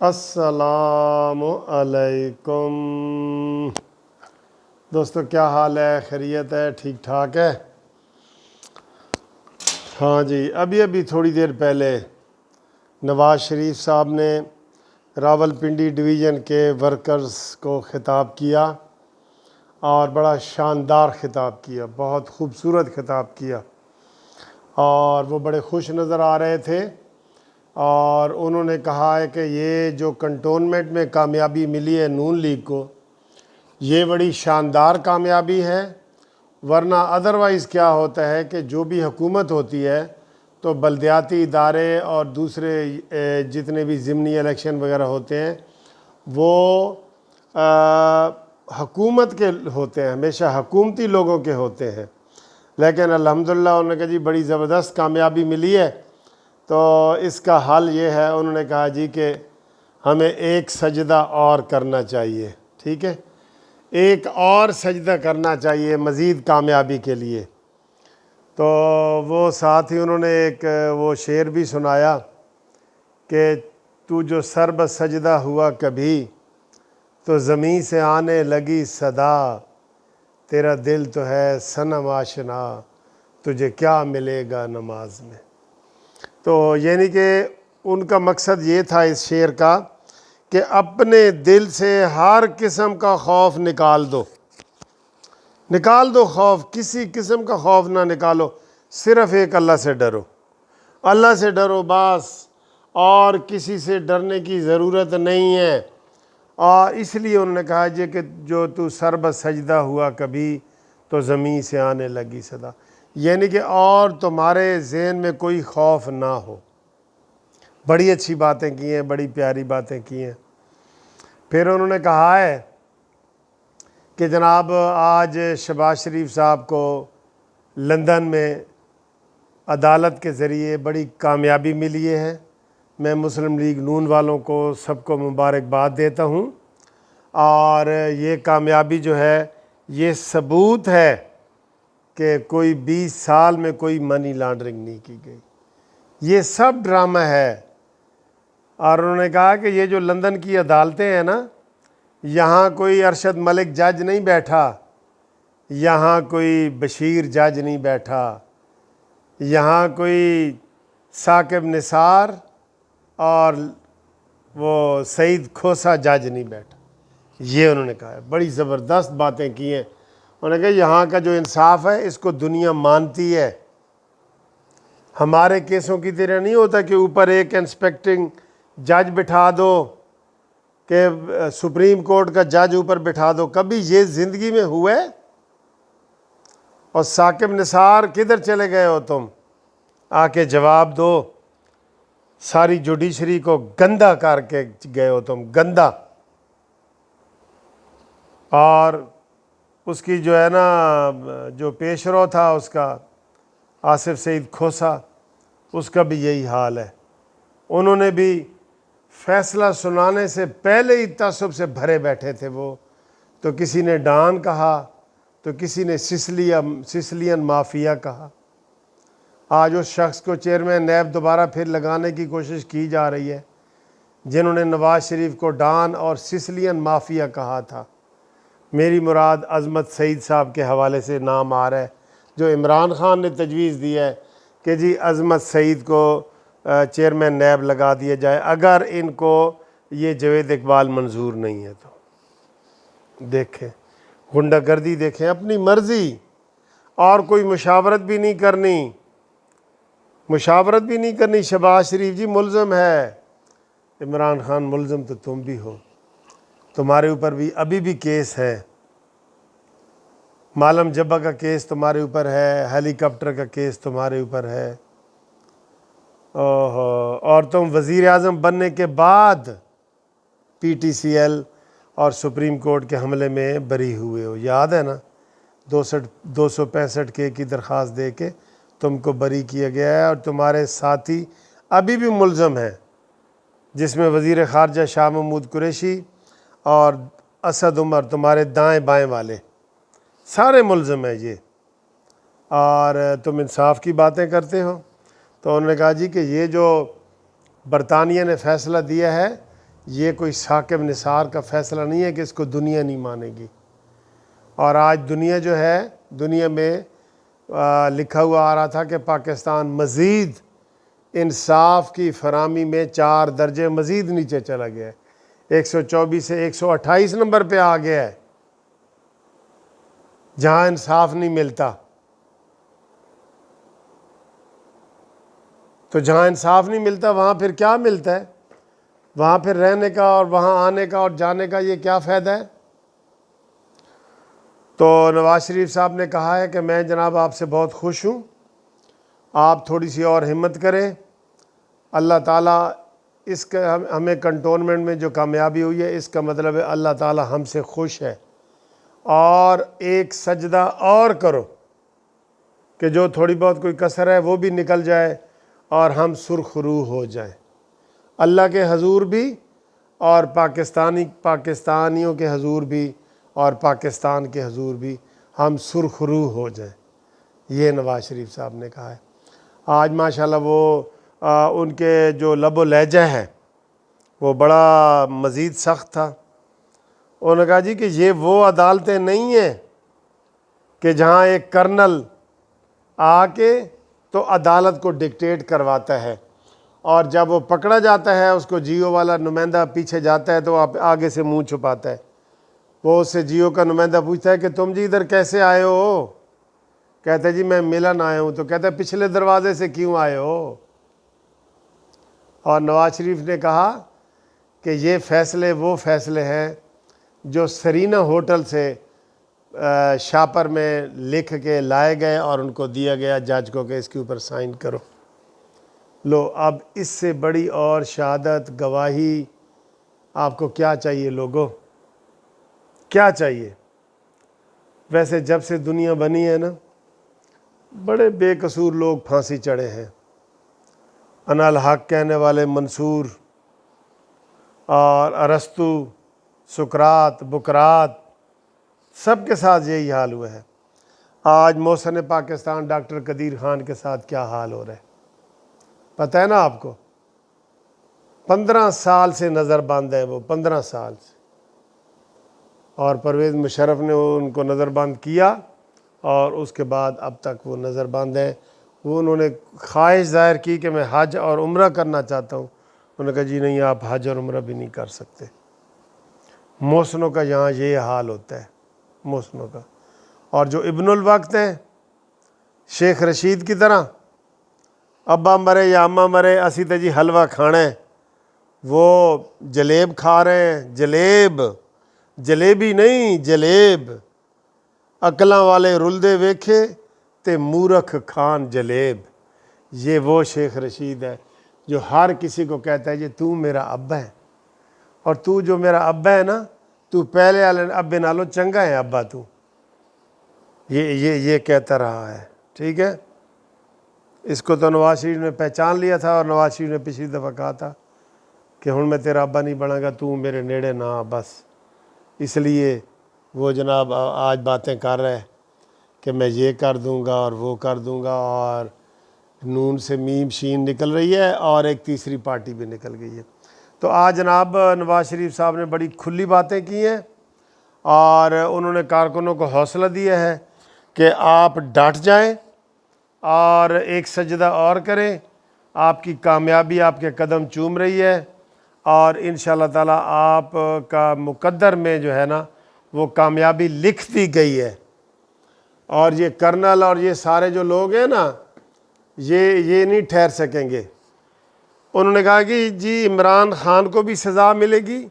السلام علیکم دوستو، کیا حال ہے؟ خیریت ہے؟ ٹھیک ٹھاک ہے؟ ہاں جی، ابھی تھوڑی دیر پہلے نواز شریف صاحب نے راول پنڈی ڈویژن کے ورکرز کو خطاب کیا اور بڑا شاندار خطاب کیا، بہت خوبصورت خطاب کیا، اور وہ بڑے خوش نظر آ رہے تھے۔ اور انہوں نے کہا ہے کہ یہ جو کنٹونمنٹ میں کامیابی ملی ہے نون لیگ کو، یہ بڑی شاندار کامیابی ہے، ورنہ ادروائز کیا ہوتا ہے کہ جو بھی حکومت ہوتی ہے تو بلدیاتی ادارے اور دوسرے جتنے بھی ضمنی الیکشن وغیرہ ہوتے ہیں وہ حکومت کے ہوتے ہیں، ہمیشہ حکومتی لوگوں کے ہوتے ہیں۔ لیکن الحمدللہ انہوں نے کہا جی بڑی زبردست کامیابی ملی ہے، تو اس کا حل یہ ہے، انہوں نے کہا جی کہ ہمیں ایک سجدہ اور کرنا چاہیے، ٹھیک ہے، ایک اور سجدہ کرنا چاہیے مزید کامیابی کے لیے۔ تو وہ ساتھ ہی انہوں نے ایک وہ شعر بھی سنایا کہ تو جو سر بہ سجدہ ہوا کبھی، تو زمین سے آنے لگی صدا، تیرا دل تو ہے صنم آشنا، تجھے کیا ملے گا نماز میں۔ تو یعنی کہ ان کا مقصد یہ تھا اس شعر کا کہ اپنے دل سے ہر قسم کا خوف نکال دو خوف، کسی قسم کا خوف نہ نکالو، صرف ایک اللہ سے ڈرو، اللہ سے ڈرو بس، اور کسی سے ڈرنے کی ضرورت نہیں ہے۔ اور اس لیے انہوں نے کہا جی کہ جو تو سر بہ سجدہ ہوا کبھی، تو زمین سے آنے لگی صدا، یعنی کہ اور تمہارے ذہن میں کوئی خوف نہ ہو۔ بڑی اچھی باتیں کی ہیں، بڑی پیاری باتیں کی ہیں۔ پھر انہوں نے کہا ہے کہ جناب آج شہباز شریف صاحب کو لندن میں عدالت کے ذریعے بڑی کامیابی ملی ہے۔ میں مسلم لیگ نون والوں کو سب کو مبارکباد دیتا ہوں، اور یہ کامیابی جو ہے یہ ثبوت ہے کہ کوئی 20 سال میں کوئی منی لانڈرنگ نہیں کی گئی، یہ سب ڈرامہ ہے۔ اور انہوں نے کہا کہ یہ جو لندن کی عدالتیں ہیں نا، یہاں کوئی ارشد ملک جج نہیں بیٹھا، یہاں کوئی بشیر جج نہیں بیٹھا، یہاں کوئی ثاقب نثار اور وہ سعید کھوسہ جج نہیں بیٹھا، یہ انہوں نے کہا ہے۔ بڑی زبردست باتیں کی ہیں۔ انہوں نے کہا یہاں کا جو انصاف ہے اس کو دنیا مانتی ہے، ہمارے کیسوں کی طرح نہیں ہوتا کہ اوپر ایک انسپیکٹنگ جج بٹھا دو، کہ سپریم کورٹ کا جج اوپر بٹھا دو، کبھی یہ زندگی میں ہوئے؟ اور ثاقب نثار کدھر چلے گئے ہو تم؟ آ کے جواب دو، ساری جوڈیشری کو گندا کر کے گئے ہو تم، گندا۔ اور اس کی جو ہے نا جو پیش رو تھا اس کا آصف سعید کھوسہ، اس کا بھی یہی حال ہے۔ انہوں نے بھی فیصلہ سنانے سے پہلے ہی تعصب سے بھرے بیٹھے تھے، وہ تو کسی نے ڈان کہا، تو کسی نے سسلین مافیا کہا۔ آج اس شخص کو چیئرمین نیب دوبارہ پھر لگانے کی کوشش کی جا رہی ہے، جنہوں نے نواز شریف کو ڈان اور سسلین مافیا کہا تھا۔ میری مراد عظمت سعید صاحب کے حوالے سے نام آ رہا ہے، جو عمران خان نے تجویز دی ہے کہ جی عظمت سعید کو چیئرمین نیب لگا دیا جائے، اگر ان کو یہ جاوید اقبال منظور نہیں ہے تو۔ دیکھیں غنڈہ گردی، دیکھیں اپنی مرضی، اور کوئی مشاورت بھی نہیں کرنی، شہباز شریف جی ملزم ہے، عمران خان ملزم تو تم بھی ہو، تمہارے اوپر بھی ابھی بھی کیس ہے، معلم جبہ کا کیس تمہارے اوپر ہے، ہیلی کاپٹر کا کیس تمہارے اوپر ہے، اور تم وزیر اعظم بننے کے بعد پی ٹی سی ایل اور سپریم کورٹ کے حملے میں بری ہوئے ہو، یاد ہے نا؟ 265 کے کی درخواست دے کے تم کو بری کیا گیا ہے، اور تمہارے ساتھی ابھی بھی ملزم ہیں، جس میں وزیر خارجہ شاہ محمود قریشی اور اسد عمر، تمہارے دائیں بائیں والے سارے ملزم ہیں یہ، اور تم انصاف کی باتیں کرتے ہو۔ تو انہوں نے کہا جی کہ یہ جو برطانیہ نے فیصلہ دیا ہے یہ کوئی ثاقب نثار کا فیصلہ نہیں ہے کہ اس کو دنیا نہیں مانے گی۔ اور آج دنیا جو ہے، دنیا میں لکھا ہوا آ رہا تھا کہ پاکستان مزید انصاف کی فراہمی میں 4 درجے مزید نیچے چلا گیا ہے، 124 سے 128 نمبر پہ آ گیا ہے، جہاں انصاف نہیں ملتا۔ تو جہاں انصاف نہیں ملتا وہاں پھر کیا ملتا ہے؟ وہاں پھر رہنے کا اور وہاں آنے کا اور جانے کا یہ کیا فائدہ ہے؟ تو نواز شریف صاحب نے کہا ہے کہ میں جناب آپ سے بہت خوش ہوں، آپ تھوڑی سی اور ہمت کریں، اللہ تعالیٰ اس کا ہمیں کنٹونمنٹ میں جو کامیابی ہوئی ہے اس کا مطلب ہے اللہ تعالیٰ ہم سے خوش ہے، اور ایک سجدہ اور کرو کہ جو تھوڑی بہت کوئی کسر ہے وہ بھی نکل جائے اور ہم سرخ روح ہو جائیں اللہ کے حضور بھی اور پاکستانیوں کے حضور بھی اور پاکستان کے حضور بھی، ہم سرخ روح ہو جائیں۔ یہ نواز شریف صاحب نے کہا ہے۔ آج ماشاءاللہ وہ ان کے جو لب و لہجہ ہے وہ بڑا مزید سخت تھا۔ انہوں نے کہا جی کہ یہ وہ عدالتیں نہیں ہیں کہ جہاں ایک کرنل آ کے تو عدالت کو ڈکٹیٹ کرواتا ہے، اور جب وہ پکڑا جاتا ہے اس کو جیو والا نمائندہ پیچھے جاتا ہے تو آپ آگے سے منہ چھپاتا ہے، وہ اس سے جیو کا نمائندہ پوچھتا ہے کہ تم جی ادھر کیسے آئے ہو؟ کہتا ہے جی میں ملن آیا ہوں، تو کہتا ہے پچھلے دروازے سے کیوں آئے ہو؟ اور نواز شریف نے کہا کہ یہ فیصلے وہ فیصلے ہیں جو سرینا ہوٹل سے شاپر میں لکھ کے لائے گئے اور ان کو دیا گیا جج کو کہ اس کے اوپر سائن کرو۔ لو اب اس سے بڑی اور شہادت گواہی آپ کو کیا چاہیے لوگوں؟ کیا چاہیے؟ ویسے جب سے دنیا بنی ہے نا، بڑے بے قصور لوگ پھانسی چڑھے ہیں۔ انا الحق کہنے والے منصور اور ارسطو، سقراط، بکرات، سب کے ساتھ یہی حال ہوا ہے۔ آج محسن پاکستان ڈاکٹر قدیر خان کے ساتھ کیا حال ہو رہا ہے پتہ ہے نا آپ کو؟ 15 سال سے نظر بند ہے وہ، 15 سال سے، اور پرویز مشرف نے ان کو نظر بند کیا اور اس کے بعد اب تک وہ نظر بند ہیں۔ وہ انہوں نے خواہش ظاہر کی کہ میں حج اور عمرہ کرنا چاہتا ہوں، انہوں نے کہا جی نہیں، آپ حج اور عمرہ بھی نہیں کر سکتے۔ محسنوں کا یہاں یہ حال ہوتا ہے، محسنوں کا۔ اور جو ابن الوقت ہیں شیخ رشید کی طرح، ابا مرے یا اماں مرے اسی تے جی حلوہ کھانا ہے، وہ جلیب کھا رہے ہیں، جلیبی نہیں، جلیب۔ عقلاں والے رلدے ویکھے تے مورکھ کھان جلیب۔ یہ وہ شیخ رشید ہے جو ہر کسی کو کہتا ہے جی تو میرا ابا ہے، اور تو جو میرا ابا ہے نا، تو پہلے والے ابے نالوں چنگا ہے ابا تو، یہ کہتا رہا ہے۔ ٹھیک ہے، اس کو تو نواز شریف نے پہچان لیا تھا، اور نواز شریف نے پچھلی دفعہ کہا تھا کہ ہن میں تیرا ابا نہیں بنا گا، تو میرے نیڑے نہ آ بس۔ اس لیے وہ جناب آج باتیں کر رہے کہ میں یہ کر دوں گا اور وہ کر دوں گا، اور نون سے میم شین نکل رہی ہے اور ایک تیسری پارٹی بھی نکل گئی ہے۔ تو آج جناب نواز شریف صاحب نے بڑی کھلی باتیں کی ہیں، اور انہوں نے کارکنوں کو حوصلہ دیا ہے کہ آپ ڈٹ جائیں اور ایک سجدہ اور کریں، آپ کی کامیابی آپ کے قدم چوم رہی ہے، اور انشاءاللہ تعالی آپ کا مقدر میں جو ہے نا وہ کامیابی لکھ دی گئی ہے۔ اور یہ کرنل اور یہ سارے جو لوگ ہیں نا، یہ نہیں ٹھہر سکیں گے۔ انہوں نے کہا کہ جی عمران خان کو بھی سزا ملے گی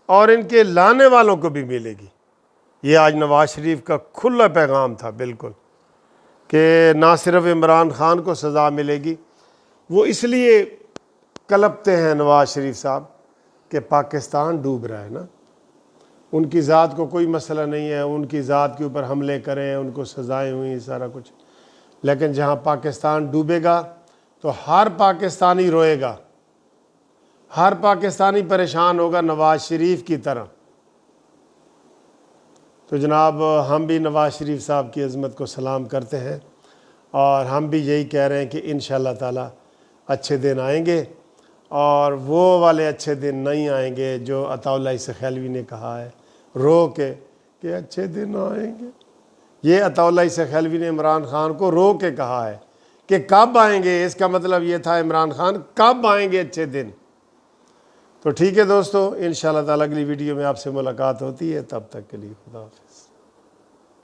اور ان کے لانے والوں کو بھی ملے گی۔ یہ آج نواز شریف کا کھلا پیغام تھا بالکل، کہ نہ صرف عمران خان کو سزا ملے گی، وہ اس لیے کلپتے ہیں نواز شریف صاحب کہ پاکستان ڈوب رہا ہے نا، ان کی ذات کو کوئی مسئلہ نہیں ہے، ان کی ذات کے اوپر حملے کریں، ان کو سزائیں ہوئیں، سارا کچھ، لیکن جہاں پاکستان ڈوبے گا تو ہر پاکستانی روئے گا، ہر پاکستانی پریشان ہوگا نواز شریف کی طرح۔ تو جناب ہم بھی نواز شریف صاحب کی عظمت کو سلام کرتے ہیں، اور ہم بھی یہی کہہ رہے ہیں کہ انشاءاللہ تعالی اچھے دن آئیں گے، اور وہ والے اچھے دن نہیں آئیں گے جو عطا اللہ سخیلوی نے کہا ہے رو کے کہ اچھے دن آئیں گے۔ یہ عطا اللہ سخیلوی نے عمران خان کو رو کے کہا ہے کہ کب آئیں گے، اس کا مطلب یہ تھا عمران خان کب آئیں گے اچھے دن۔ تو ٹھیک ہے دوستو، انشاءاللہ تعالیٰ اگلی ویڈیو میں آپ سے ملاقات ہوتی ہے، تب تک کے لیے خدا حافظ۔